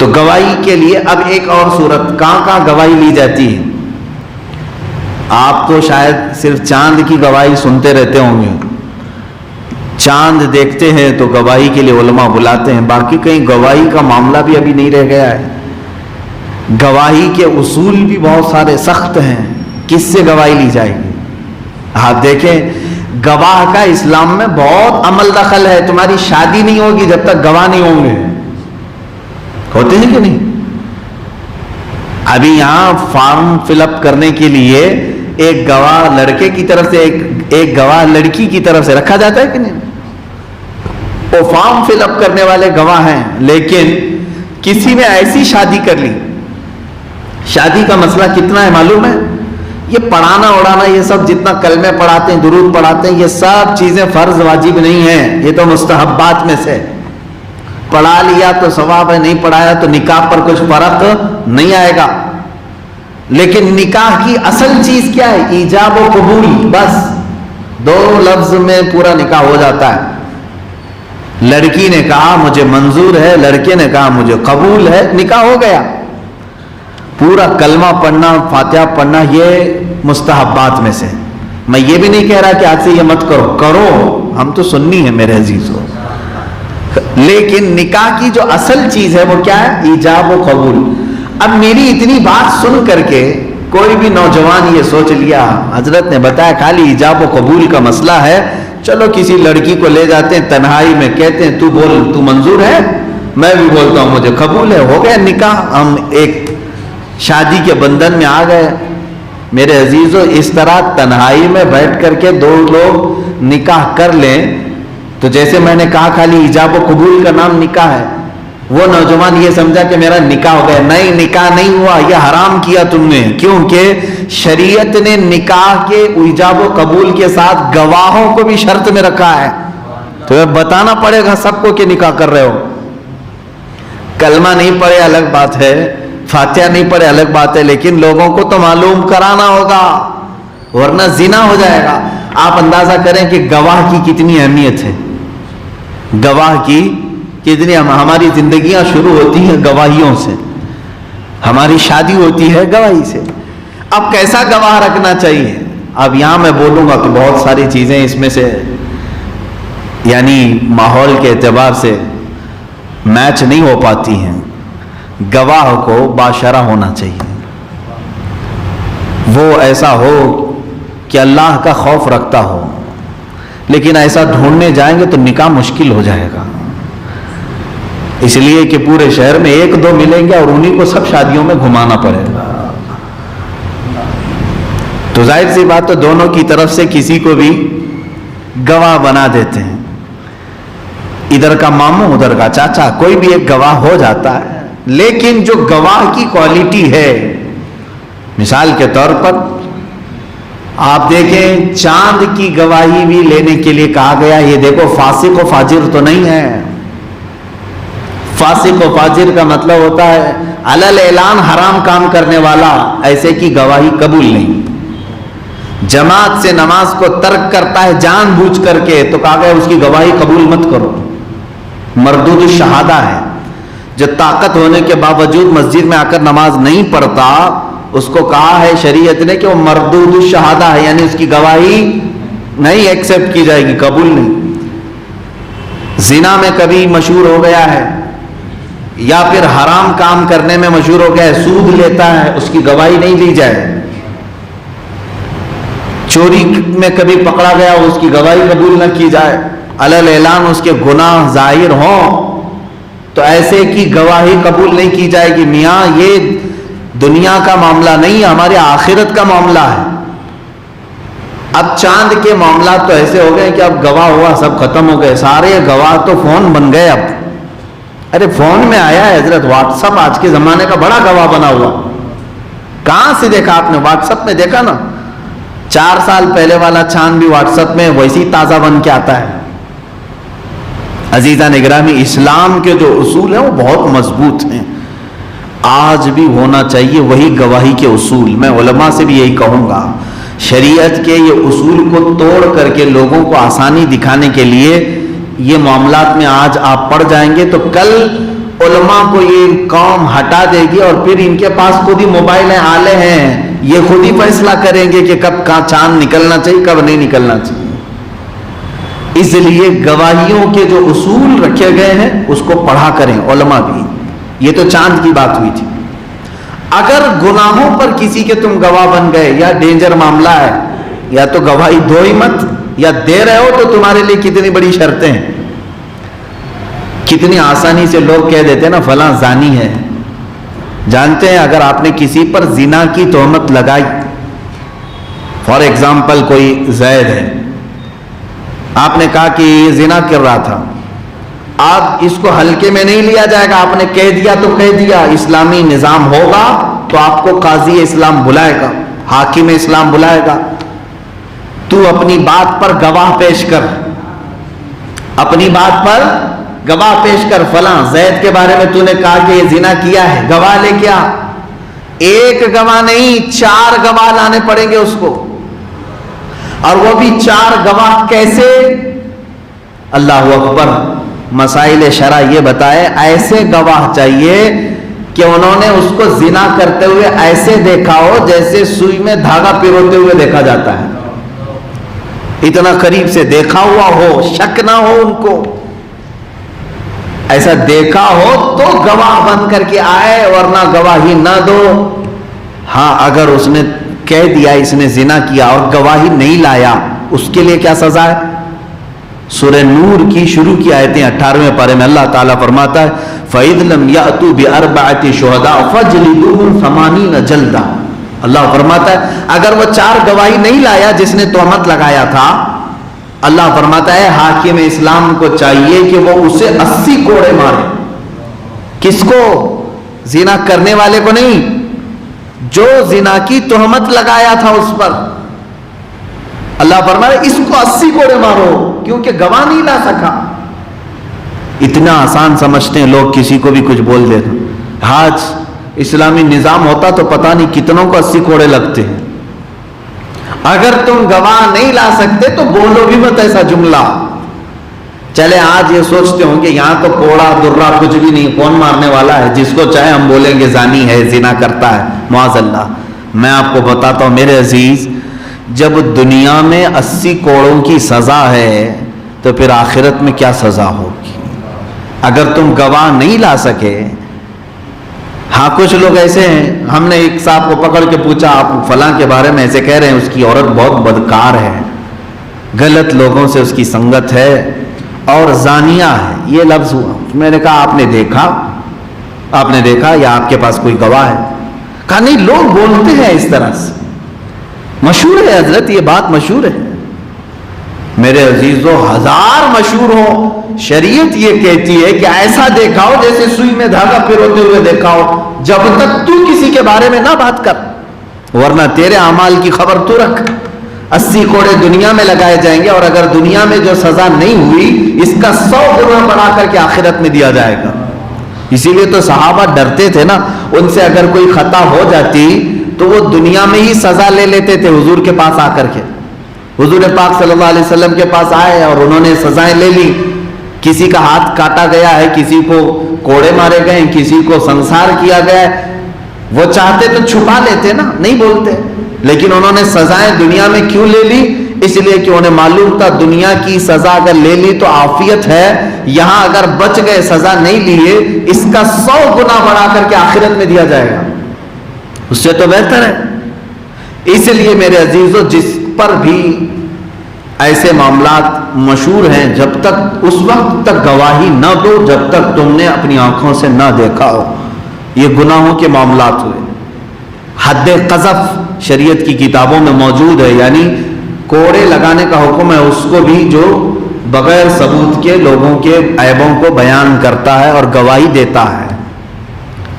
تو گواہی کے لیے اب ایک اور صورت، کہاں گواہی لی جاتی ہے؟ آپ تو شاید صرف چاند کی گواہی سنتے رہتے ہوں گے، چاند دیکھتے ہیں تو گواہی کے لیے علماء بلاتے ہیں، باقی کہیں گواہی کا معاملہ بھی ابھی نہیں رہ گیا ہے۔ گواہی کے اصول بھی بہت سارے سخت ہیں، کس سے گواہی لی جائے گی؟ آپ دیکھیں گواہ کا اسلام میں بہت عمل دخل ہے، تمہاری شادی نہیں ہوگی جب تک گواہ نہیں ہوں گے، ہوتے ہیں کہ نہیں؟ ابھی یہاں فارم فل اپ کرنے کے لیے ایک گواہ لڑکے کی طرف سے ایک گواہ لڑکی کی طرف سے رکھا جاتا ہے کہ نہیں؟ وہ فارم فل اپ کرنے والے گواہ ہیں، لیکن کسی نے ایسی شادی کر لی، شادی کا مسئلہ کتنا ہے معلوم ہے؟ یہ پڑھانا اڑانا، یہ سب جتنا کلمے پڑھاتے ہیں، درود پڑھاتے ہیں، یہ سب چیزیں فرض واجب نہیں ہیں، یہ تو مستحبات میں سے۔ پڑھا لیا تو ثواب ہے، نہیں پڑھایا تو نکاح پر کچھ فرق نہیں آئے گا۔ لیکن نکاح کی اصل چیز کیا ہے؟ ایجاب و قبول، بس دو لفظ میں پورا نکاح ہو جاتا ہے۔ لڑکی نے کہا مجھے منظور ہے، لڑکے نے کہا مجھے قبول ہے، نکاح ہو گیا۔ پورا کلمہ پڑھنا، فاتحہ پڑھنا یہ مستحبات میں سے۔ میں یہ بھی نہیں کہہ رہا کہ آج سے یہ مت کرو، کرو، ہم تو سنی ہیں میرے عزیزو، لیکن نکاح کی جو اصل چیز ہے وہ کیا ہے؟ ایجاب و قبول۔ اب میری اتنی بات سن کر کے کوئی بھی نوجوان یہ سوچ لیا حضرت نے بتایا خالی ایجاب و قبول کا مسئلہ ہے، چلو کسی لڑکی کو لے جاتے ہیں تنہائی میں، کہتے ہیں تو بول، تو منظور ہے، میں بھی بولتا ہوں مجھے قبول ہے، ہو گیا نکاح، ہم ایک شادی کے بندھن میں آ گئے۔ میرے عزیزو اس طرح تنہائی میں بیٹھ کر کے دو لوگ نکاح کر لیں تو جیسے میں نے کہا خالی ایجاب و قبول کا نام نکاح ہے، وہ نوجوان یہ سمجھا کہ میرا نکاح ہو گیا، نہیں نکاح نہیں ہوا، یہ حرام کیا تم نے، کیونکہ شریعت نے نکاح کے ایجاب و قبول کے ساتھ گواہوں کو بھی شرط میں رکھا ہے۔ تو بتانا پڑے گا سب کو کہ نکاح کر رہے ہو۔ کلمہ نہیں پڑھے الگ بات ہے، فاتحہ نہیں پڑھے الگ بات ہے، لیکن لوگوں کو تو معلوم کرانا ہوگا ورنہ زنا ہو جائے گا۔ آپ اندازہ کریں کہ گواہ کی کتنی اہمیت ہے، گواہ کی کتنی، ہماری زندگیاں شروع ہوتی ہیں گواہیوں سے، ہماری شادی ہوتی ہے گواہی سے۔ اب کیسا گواہ رکھنا چاہیے؟ اب یہاں میں بولوں گا تو بہت ساری چیزیں اس میں سے یعنی ماحول کے اعتبار سے میچ نہیں ہو پاتی ہیں۔ گواہ کو باشرہ ہونا چاہیے، وہ ایسا ہو کہ اللہ کا خوف رکھتا ہو، لیکن ایسا ڈھونڈنے جائیں گے تو نکاح مشکل ہو جائے گا، اس لیے کہ پورے شہر میں ایک دو ملیں گے اور انہی کو سب شادیوں میں گھمانا پڑے گا۔ تو ظاہر سی بات تو دونوں کی طرف سے کسی کو بھی گواہ بنا دیتے ہیں، ادھر کا ماموں ادھر کا چاچا، کوئی بھی ایک گواہ ہو جاتا ہے۔ لیکن جو گواہ کی کوالٹی ہے، مثال کے طور پر آپ دیکھیں چاند کی گواہی بھی لینے کے لیے کہا گیا، یہ دیکھو فاسق و فاجر تو نہیں ہے۔ فاسق و فاجر کا مطلب ہوتا ہے علل اعلان حرام کام کرنے والا، ایسے کی گواہی قبول نہیں۔ جماعت سے نماز کو ترک کرتا ہے جان بوجھ کر کے تو کہا گیا اس کی گواہی قبول مت کرو، مردود الشہادہ ہے۔ جو طاقت ہونے کے باوجود مسجد میں آ کر نماز نہیں پڑھتا، اس کو کہا ہے شریعت نے کہ وہ مردود الشہادہ ہے، یعنی اس کی گواہی نہیں ایکسپٹ کی جائے گی، قبول نہیں۔ زنا میں کبھی مشہور ہو گیا ہے یا پھر حرام کام کرنے میں مشہور ہو گیا ہے، سود لیتا ہے، اس کی گواہی نہیں لی جائے۔ چوری میں کبھی پکڑا گیا، اس کی گواہی قبول نہ کی جائے، علل اعلان اس کے گناہ ظاہر ہوں تو ایسے کی گواہی قبول نہیں کی جائے گی۔ میاں یہ دنیا کا معاملہ نہیں ہے، ہمارے آخرت کا معاملہ ہے۔ اب چاند کے معاملات تو ایسے ہو گئے کہ اب گواہ ہوا سب ختم ہو گئے، سارے گواہ تو فون بن گئے۔ اب ارے فون میں آیا ہے حضرت، واٹس اپ آج کے زمانے کا بڑا گواہ بنا ہوا۔ کہاں سے دیکھا آپ نے؟ واٹس اپ میں دیکھا نا، 4 سال پہلے والا چاند بھی واٹس اپ میں ویسی تازہ بن کے آتا ہے۔ عزیزان اکرامی، اسلام کے جو اصول ہیں وہ بہت مضبوط ہیں، آج بھی ہونا چاہیے وہی گواہی کے اصول۔ میں علماء سے بھی یہی کہوں گا، شریعت کے یہ اصول کو توڑ کر کے لوگوں کو آسانی دکھانے کے لیے یہ معاملات میں آج آپ پڑ جائیں گے تو کل علماء کو یہ قوم ہٹا دے گی اور پھر ان کے پاس خود ہی موبائل ہیں، آلے ہیں، یہ خود ہی فیصلہ کریں گے کہ کب کہاں چاند نکلنا چاہیے کب نہیں نکلنا چاہیے۔ اس لیے گواہیوں کے جو اصول رکھے گئے ہیں اس کو پڑھا کریں علماء بھی۔ یہ تو چاند کی بات ہوئی تھی۔ اگر گناہوں پر کسی کے تم گواہ بن گئے یا ڈینجر معاملہ ہے، یا تو گواہی دو ہی مت، یا دے رہے ہو تو تمہارے لیے کتنی بڑی شرطیں ہیں۔ کتنی آسانی سے لوگ کہہ دیتے ہیں نا فلاں زانی ہے۔ جانتے ہیں اگر آپ نے کسی پر زنا کی تہمت لگائی، فار ایگزامپل کوئی زید ہے، آپ نے کہا کہ یہ زنا کر رہا تھا، آپ اس کو ہلکے میں نہیں لیا جائے گا، آپ نے کہہ دیا تو کہہ دیا۔ اسلامی نظام ہوگا تو آپ کو قاضی اسلام بلائے گا، حاکم اسلام بلائے گا، تو اپنی بات پر گواہ پیش کر، اپنی بات پر گواہ پیش کر۔ فلاں زید کے بارے میں تو نے کہا کہ یہ زنا کیا ہے، گواہ لے کے آ۔ ایک گواہ نہیں 4 گواہ لانے پڑیں گے اس کو، اور وہ بھی 4 گواہ کیسے؟ اللہ اکبر۔ مسائل شرع یہ بتائے ایسے گواہ چاہیے کہ انہوں نے اس کو زنا کرتے ہوئے ایسے دیکھا ہو جیسے سوئی میں دھاگا پیروتے ہوئے دیکھا جاتا ہے، اتنا قریب سے دیکھا ہوا ہو، شک نہ ہو ان کو، ایسا دیکھا ہو تو گواہ بن کر کے آئے، ورنہ گواہی نہ دو۔ ہاں اگر اس نے کہہ دیا اس نے زنا کیا اور گواہی نہیں لایا، اس کے لیے کیا سزا ہے؟ سورہ نور کی شروع کی آیتیں 18ویں پارے میں اللہ تعالیٰ فرماتا ہے فَإِذْ لَمْ يَأْتُوا بِأَرْبَعَةِ شُهَدَاءَ فَاجْلِدُوهُمْ 80 جَلْدًا۔ اللہ فرماتا ہے اگر وہ 4 گواہی نہیں لایا جس نے تہمت لگایا تھا، اللہ فرماتا ہے حاکم اسلام کو چاہیے کہ وہ اسے 80 کوڑے مارے۔ کس کو؟ زنا کرنے والے کو نہیں، جو زنا کی تہمت لگایا تھا اس پر۔ اللہ فرماتا ہے اس کو 80 کوڑے مارو، کیونکہ گواہ نہیں لا سکا۔ اتنا آسان سمجھتے ہیں لوگ، کسی کو بھی کچھ بول دیتے۔ آج اسلامی نظام ہوتا تو پتہ نہیں کتنوں کو 80 کوڑے لگتے ہیں۔ اگر تم گواہ نہیں لا سکتے تو بولو بھی مت ایسا جملہ۔ چلے آج یہ سوچتے ہوں کہ یہاں تو کوڑا درہ کچھ بھی نہیں، کون مارنے والا ہے، جس کو چاہے ہم بولیں گے زانی ہے، زنا کرتا ہے، معاذ اللہ۔ میں آپ کو بتاتا ہوں میرے عزیز، جب دنیا میں 80 کوڑوں کی سزا ہے تو پھر آخرت میں کیا سزا ہوگی؟ اگر تم گواہ نہیں لا سکے۔ ہاں کچھ لوگ ایسے ہیں، ہم نے ایک صاحب کو پکڑ کے پوچھا آپ فلاں کے بارے میں ایسے کہہ رہے ہیں، اس کی عورت بہت بدکار ہے، غلط لوگوں سے اس کی سنگت ہے اور زانیہ ہے، یہ لفظ ہوا۔ میں نے کہا آپ نے دیکھا یا آپ کے پاس کوئی گواہ ہے؟ کہا نہیں، لوگ بولتے ہیں اس طرح سے، مشہور ہے حضرت، یہ بات مشہور ہے۔ میرے عزیزو، 1000 مشہور ہو، شریعت یہ کہتی ہے کہ ایسا دیکھا ہو جیسے سوئی میں دھاگا پیروتے ہوئے دیکھا ہو، جب تک تو کسی کے بارے میں نہ بات کر، ورنہ تیرے اعمال کی خبر تو رکھ۔ 80 کوڑے دنیا میں لگائے جائیں گے، اور اگر دنیا میں جو سزا نہیں ہوئی اس کا 100 گنا بڑھا کر کے آخرت میں دیا جائے گا۔ اسی لیے تو صحابہ ڈرتے تھے نا، ان سے اگر کوئی خطا ہو جاتی تو وہ دنیا میں ہی سزا لے لیتے تھے حضور کے پاس آ کر کے۔ حضور پاک صلی اللہ علیہ وسلم کے پاس آئے اور انہوں نے سزائیں لے لی، کسی کا ہاتھ کاٹا گیا ہے، کسی کو کوڑے مارے گئے، کسی کو سنسار کیا گیا ہے، وہ چاہتے تو چھپا لیتے نا، نہیں بولتے، لیکن انہوں نے سزائیں دنیا میں کیوں لے لی؟ اس لیے کہ انہیں معلوم تھا دنیا کی سزا اگر لے لی تو عافیت ہے، یہاں اگر بچ گئے سزا نہیں لیے اس کا 100 گنا بڑھا کر کے آخرت میں دیا جائے گا، اس سے تو بہتر ہے۔ اس لیے میرے عزیزو، جس پر بھی ایسے معاملات مشہور ہیں، جب تک اس وقت تک گواہی نہ دو جب تک تم نے اپنی آنکھوں سے نہ دیکھا ہو۔ یہ گناہوں کے معاملات ہوئے۔ حد قذف شریعت کی کتابوں میں موجود ہے، یعنی کوڑے لگانے کا حکم ہے اس کو بھی جو بغیر ثبوت کے لوگوں کے عیبوں کو بیان کرتا ہے اور گواہی دیتا ہے۔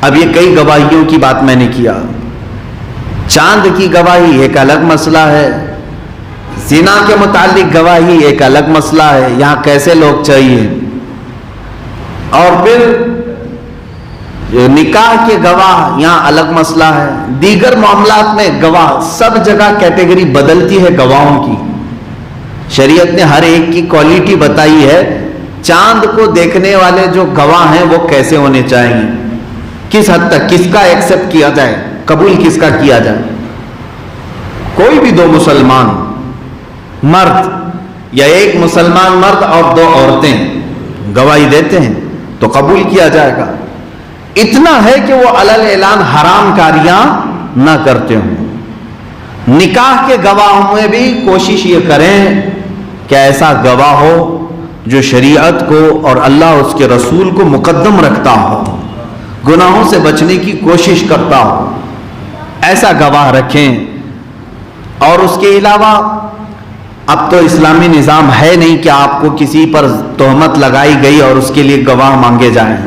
اب یہ کئی گواہیوں کی بات میں نے کیا، چاند کی گواہی ایک الگ مسئلہ ہے، زنا کے متعلق گواہی ایک الگ مسئلہ ہے، یہاں کیسے لوگ چاہیے، اور پھر نکاح کے گواہ یہاں الگ مسئلہ ہے، دیگر معاملات میں گواہ، سب جگہ کیٹیگری بدلتی ہے گواہوں کی۔ شریعت نے ہر ایک کی کوالٹی بتائی ہے چاند کو دیکھنے والے جو گواہ ہیں وہ کیسے ہونے چاہیے، کس حد تک کس کا ایکسپٹ کیا جائے، قبول کس کا کیا جائے؟ کوئی بھی دو مسلمان مرد یا ایک مسلمان مرد اور دو عورتیں گواہی دیتے ہیں تو قبول کیا جائے گا، اتنا ہے کہ وہ علل اعلان حرام کاریاں نہ کرتے ہوں۔ نکاح کے گواہوں میں بھی کوشش یہ کریں کہ ایسا گواہ ہو جو شریعت کو اور اللہ اس کے رسول کو مقدم رکھتا ہو، گناہوں سے بچنے کی کوشش کرتا ہو، ایسا گواہ رکھیں۔ اور اس کے علاوہ اب تو اسلامی نظام ہے نہیں کہ آپ کو کسی پر تہمت لگائی گئی اور اس کے لیے گواہ مانگے جائیں۔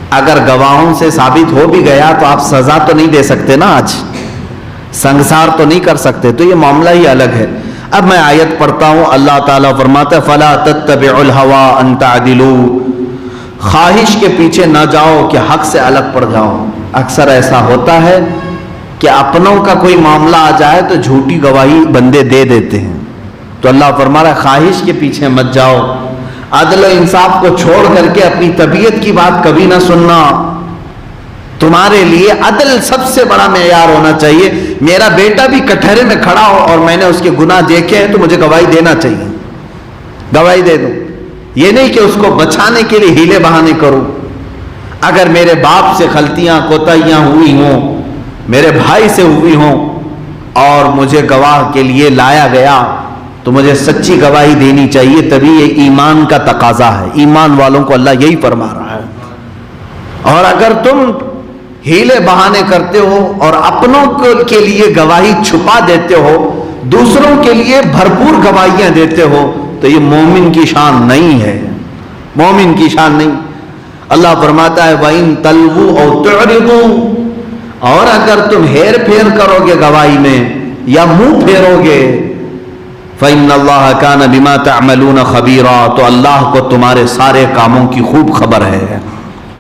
اگر گواہوں سے ثابت ہو بھی گیا تو آپ سزا تو نہیں دے سکتے نا، آج سنگسار تو نہیں کر سکتے، تو یہ معاملہ ہی الگ ہے۔ اب میں آیت پڑھتا ہوں، اللہ تعالیٰ فرماتا ہے فَلَا تَتَّبِعُوا الْهَوَىٰ أَن تَعْدِلُوا، خواہش کے پیچھے نہ جاؤ کہ حق سے الگ پڑ جاؤ۔ اکثر ایسا ہوتا ہے کہ اپنوں کا کوئی معاملہ آ جائے تو جھوٹی گواہی بندے دے دیتے ہیں، تو اللہ فرما رہا ہے خواہش کے پیچھے مت جاؤ، عدل و انصاف کو چھوڑ کر کے اپنی طبیعت کی بات کبھی نہ سننا۔ تمہارے لیے عدل سب سے بڑا معیار ہونا چاہیے۔ میرا بیٹا بھی کٹہرے میں کھڑا ہو اور میں نے اس کے گناہ دیکھے ہیں تو مجھے گواہی دینا چاہیے، گواہی دے دوں، یہ نہیں کہ اس کو بچانے کے لیے ہیلے بہانے کروں۔ اگر میرے باپ سے غلطیاں کوتاہیاں ہوئی ہوں، میرے بھائی سے ہوئی ہوں اور مجھے گواہ کے لیے لایا گیا تو مجھے سچی گواہی دینی چاہیے، تبھی یہ ایمان کا تقاضا ہے۔ ایمان والوں کو اللہ یہی فرما رہا ہے۔ اور اگر تم ہیلے بہانے کرتے ہو اور اپنوں کے لیے گواہی چھپا دیتے ہو، دوسروں کے لیے بھرپور گواہیاں دیتے ہو، تو یہ مومن کی شان نہیں ہے، مومن کی شان نہیں۔ اللہ فرماتا ہے وَإِن تَلْوُوا أَوْ تُعْرِضُوا، اور اگر تم ہیر پھیر کرو گے گواہی میں یا منہ پھیرو گے، فَإِنَّ اللَّهَ كَانَ بِمَا تَعْمَلُونَ خَبِيرًا، تو اللہ کو تمہارے سارے کاموں کی خوب خبر ہے۔